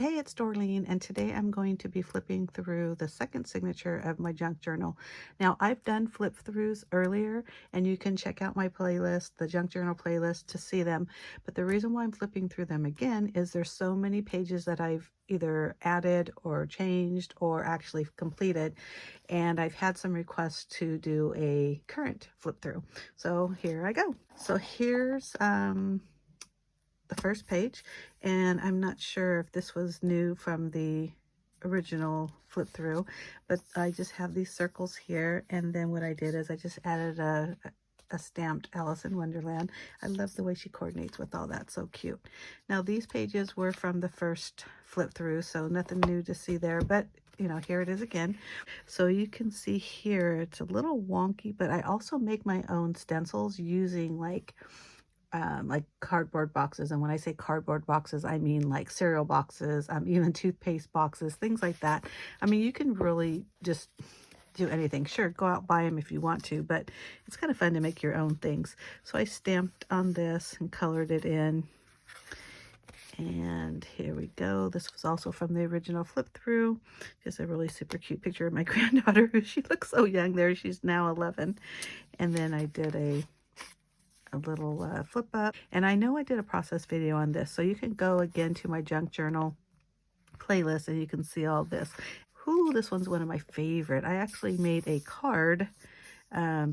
Hey, it's Dorleen, and today I'm going to be flipping through the second signature of my junk journal. Now, I've done flip throughs earlier, and you can check out my playlist, the junk journal playlist, to see them. But the reason why I'm flipping through them again is there's so many pages that I've either added or changed or actually completed, and I've had some requests to do a current flip through. So here I go. So here's the first page, and I'm not sure if this was new from the original flip through, but I just have these circles here, and then what I did is I just added a stamped Alice in Wonderland. I love the way she coordinates with all that, so cute. Now these pages were from the first flip through, so nothing new to see there, but you know, here it is again. So you can see here it's a little wonky, but I also make my own stencils using like cardboard boxes. And when I say cardboard boxes, I mean like cereal boxes, even toothpaste boxes, things like that. I mean, you can really just do anything. Sure, go out, buy them if you want to, but it's kind of fun to make your own things. So I stamped on this and colored it in. And here we go. This was also from the original flip through. Just a really super cute picture of my granddaughter. She looks so young there. She's now 11. And then I did a little flip up, and I know I did a process video on this, so you can go again to my junk journal playlist and you can see all this. Ooh, this one's one of my favorite. I actually made a card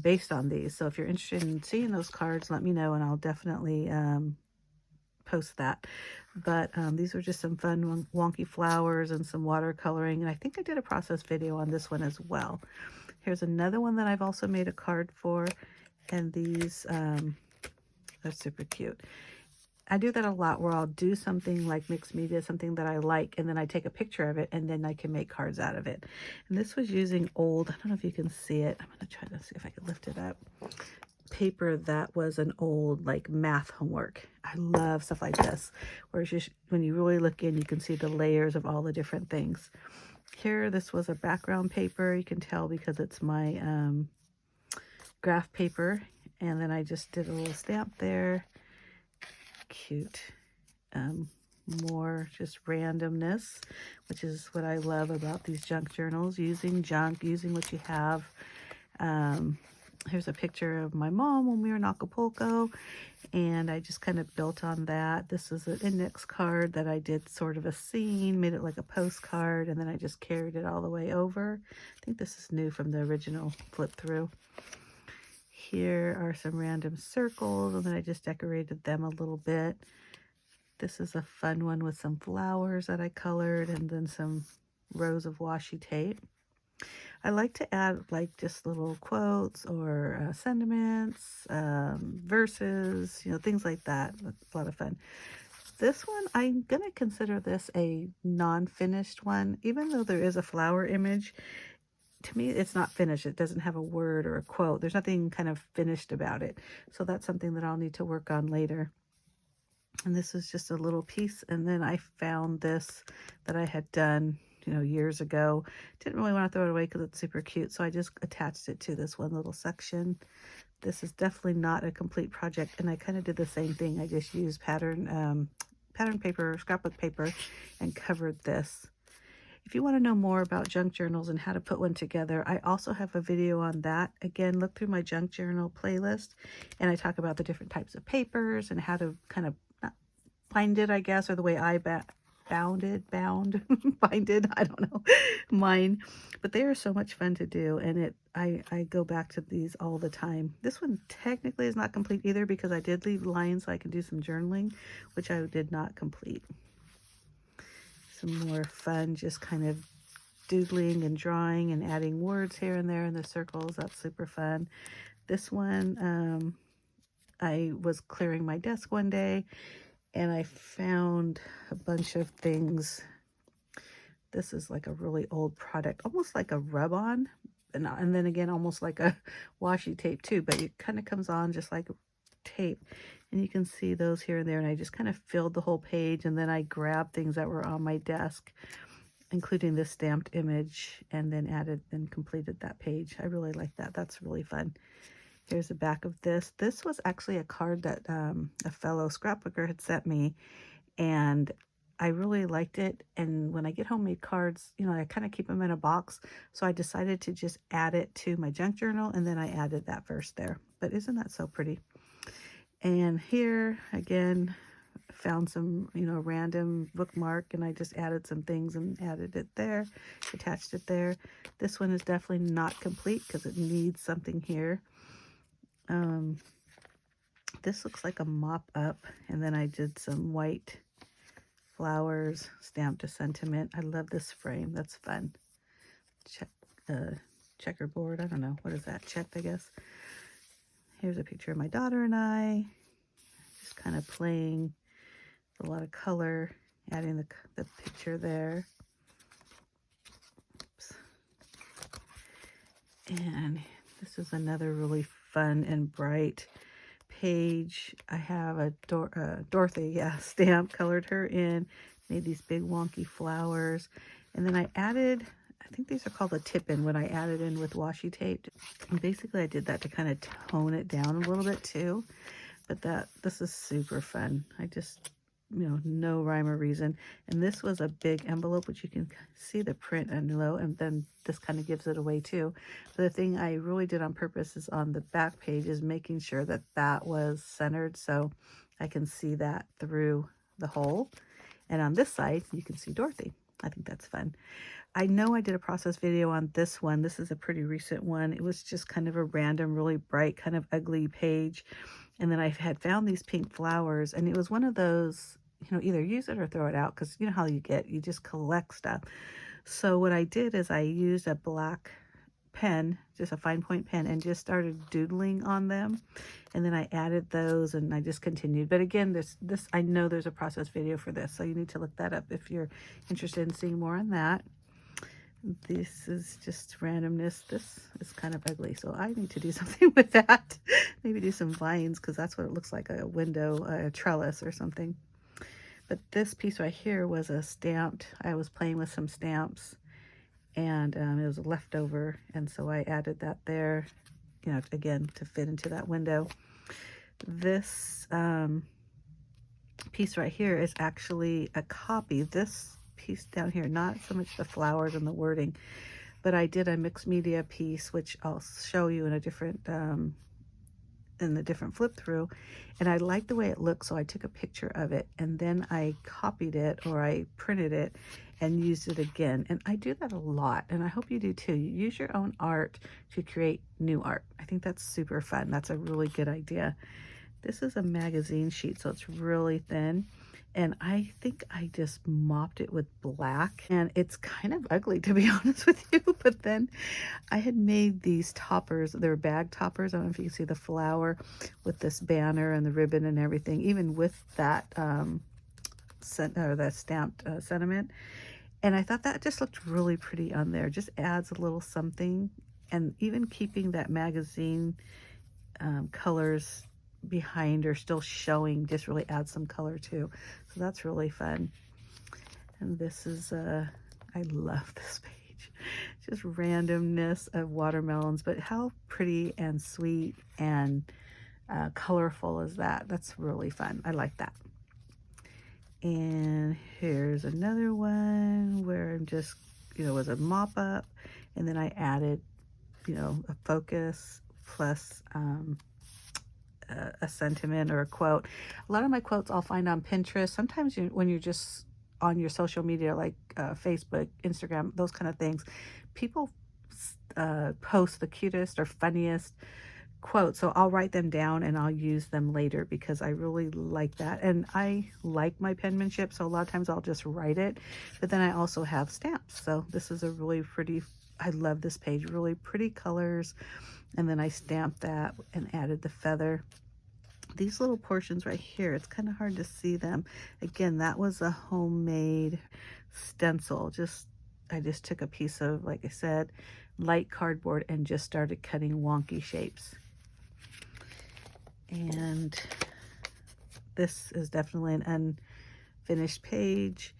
based on these, so if you're interested in seeing those cards, let me know and I'll definitely post that. But these were just some fun wonky flowers and some watercoloring, and I think I did a process video on this one as well. Here's another one that I've also made a card for, and these they're super cute. I do that a lot where I'll do something like mixed media, something that I like, and then I take a picture of it, and then I can make cards out of it. And this was using old, I don't know if you can see it. I'm going to try to see if I can lift it up. Paper that was an old like math homework. I love stuff like this, where it's just, when you really look in, you can see the layers of all the different things. Here, this was a background paper. You can tell because it's my graph paper. And then I just did a little stamp there. Cute. More just randomness, which is what I love about these junk journals, using junk, using what you have. Here's a picture of my mom when we were in Acapulco, and I just kind of built on that. This is an index card that I did sort of a scene, made it like a postcard, and then I just carried it all the way over. I think this is new from the original flip through. Here are some random circles, and then I just decorated them a little bit. This is a fun one with some flowers that I colored, and then some rows of washi tape. I like to add like just little quotes or sentiments, verses, you know, things like that. It's a lot of fun. This one, I'm going to consider this a non-finished one, even though there is a flower image. To me, it's not finished. It doesn't have a word or a quote. There's nothing kind of finished about it. So that's something that I'll need to work on later. And this is just a little piece. And then I found this that I had done, you know, years ago. Didn't really want to throw it away because it's super cute. So I just attached it to this one little section. This is definitely not a complete project. And I kind of did the same thing. I just used pattern paper, scrapbook paper, and covered this. If you want to know more about junk journals and how to put one together, I also have a video on that. Again, look through my junk journal playlist, and I talk about the different types of papers and how to kind of bind it, I guess, or the way I bind it, I don't know, mine. But they are so much fun to do, and I go back to these all the time. This one technically is not complete either because I did leave lines so I can do some journaling, which I did not complete. Some more fun, just kind of doodling and drawing and adding words here and there in the circles. That's super fun. This one, I was clearing my desk one day and I found a bunch of things. This is like a really old product, almost like a rub-on, and then again, almost like a washi tape too, but it kind of comes on just like tape. And you can see those here and there, and I just kind of filled the whole page, and then I grabbed things that were on my desk, including this stamped image, and then added and completed that page. I really like that. That's really fun. Here's the back of this. This was actually a card that a fellow scrapbooker had sent me, and I really liked it. And when I get homemade cards, you know, I kind of keep them in a box. So I decided to just add it to my junk journal, and then I added that verse there. But isn't that so pretty? And here again, found some, you know, random bookmark, and I just added some things and added it there, attached it there. This one is definitely not complete because it needs something here. This looks like a mop up, and then I did some white flowers stamped a sentiment. I love this frame. That's fun. Checkerboard. I don't know. What is that? Checked, I guess. Here's a picture of my daughter and I. Just kind of playing with a lot of color, adding the picture there. Oops. And this is another really fun and bright page. I have a Dorothy, stamp, colored her in, made these big wonky flowers, and then I added, I think these are called a tip-in, when I added in with washi tape. And basically I did that to kind of tone it down a little bit too. But this is super fun. I just, you know, no rhyme or reason. And this was a big envelope, which you can see the print below, and then this kind of gives it away too. But the thing I really did on purpose is on the back page is making sure that that was centered so I can see that through the hole. And on this side, you can see Dorothy. I think that's fun. I know I did a process video on this one. This is a pretty recent one. It was just kind of a random, really bright, kind of ugly page. And then I had found these pink flowers, and it was one of those, you know, either use it or throw it out, because you know how you just collect stuff. So what I did is I used a black pen, just a fine point pen, and just started doodling on them. And then I added those, and I just continued. But again, this I know there's a process video for this, so you need to look that up if you're interested in seeing more on that. This is just randomness. This is kind of ugly, so I need to do something with that. Maybe do some vines, because that's what it looks like, a window, a trellis or something. But this piece right here was a stamped, I was playing with some stamps, and it was a leftover, and so I added that there, you know, again, to fit into that window. This piece right here is actually a copy. This piece down here, not so much the flowers and the wording, but I did a mixed media piece, which I'll show you in a different in the different flip through, and I liked the way it looked, so I took a picture of it, and then I copied it, or I printed it and used it again. And I do that a lot, and I hope you do too. You use your own art to create new art. I think that's super fun. That's a really good idea. This is a magazine sheet, so it's really thin. And I think I just mopped it with black, and it's kind of ugly, to be honest with you. But then I had made these toppers. They're bag toppers. I don't know if you can see the flower with this banner and the ribbon and everything, even with that that stamped sentiment. And I thought that just looked really pretty on there. Just adds a little something, and even keeping that magazine colors behind or still showing just really adds some color too. So that's really fun. And this is I love this page. Just randomness of watermelons, but how pretty and sweet and colorful is that? That's really fun. I like that. And here's another one where I'm just, you know, was a mop up, and then I added, you know, a focus plus a sentiment or a quote. A lot of my quotes I'll find on Pinterest. Sometimes when you're just on your social media, like Facebook, Instagram, those kind of things, people post the cutest or funniest quotes. So I'll write them down and I'll use them later, because I really like that. And I like my penmanship, so a lot of times I'll just write it. But then I also have stamps. So this is a really pretty, I love this page, really pretty colors. And then I stamped that and added the feather. These little portions right here, it's kind of hard to see them. Again, that was a homemade stencil. I just took a piece of, like I said, light cardboard and just started cutting wonky shapes. And this is definitely an unfinished page.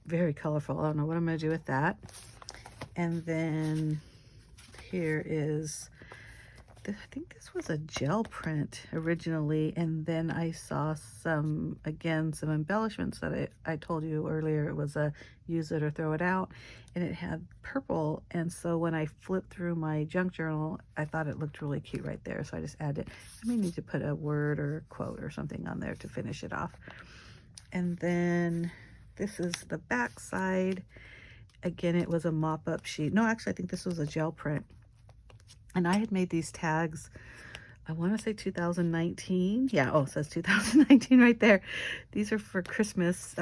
Very colorful. I don't know what I'm going to do with that. And then here is I think this was a gel print originally, and then I saw some, again, some embellishments that I told you earlier. It was a use it or throw it out, and it had purple, and so when I flipped through my junk journal, I thought it looked really cute right there, so I just added. I may need to put a word or a quote or something on there to finish it off. And then this is the back side. Again, it was a mop-up sheet. No, actually, I think this was a gel print. And I had made these tags, I want to say 2019. Yeah, oh, it says 2019 right there. These are for Christmas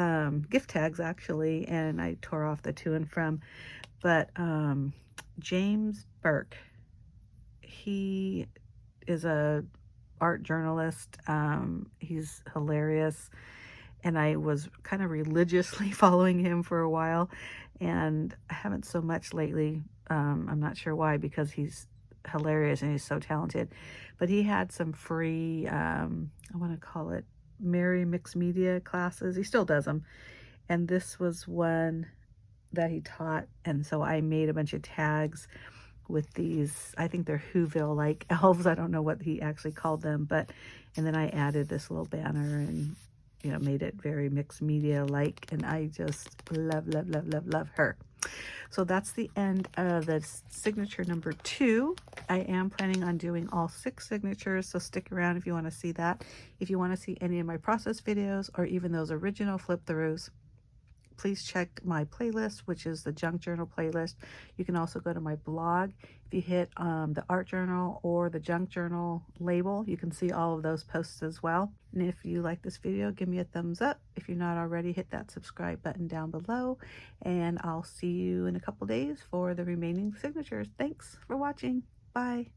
gift tags, actually, and I tore off the to and from. But James Burke, he is a art journalist. He's hilarious, and I was kind of religiously following him for a while, and I haven't so much lately. I'm not sure why, because he's hilarious and he's so talented. But he had some free, I want to call it Merry Mixed Media classes. He still does them. And this was one that he taught. And so I made a bunch of tags with these, I think they're Whoville-like elves. I don't know what he actually called them, but, and then I added this little banner and, you know, made it very mixed media-like, and I just love, love, love, love, love her. So that's the end of the signature number 2. I am planning on doing all 6 signatures, so stick around if you want to see that. If you want to see any of my process videos or even those original flip-throughs, please check my playlist, which is the junk journal playlist. You can also go to my blog. If you hit the art journal or the junk journal label, you can see all of those posts as well. And if you like this video, give me a thumbs up. If you're not already, hit that subscribe button down below, and I'll see you in a couple days for the remaining signatures. Thanks for watching. Bye.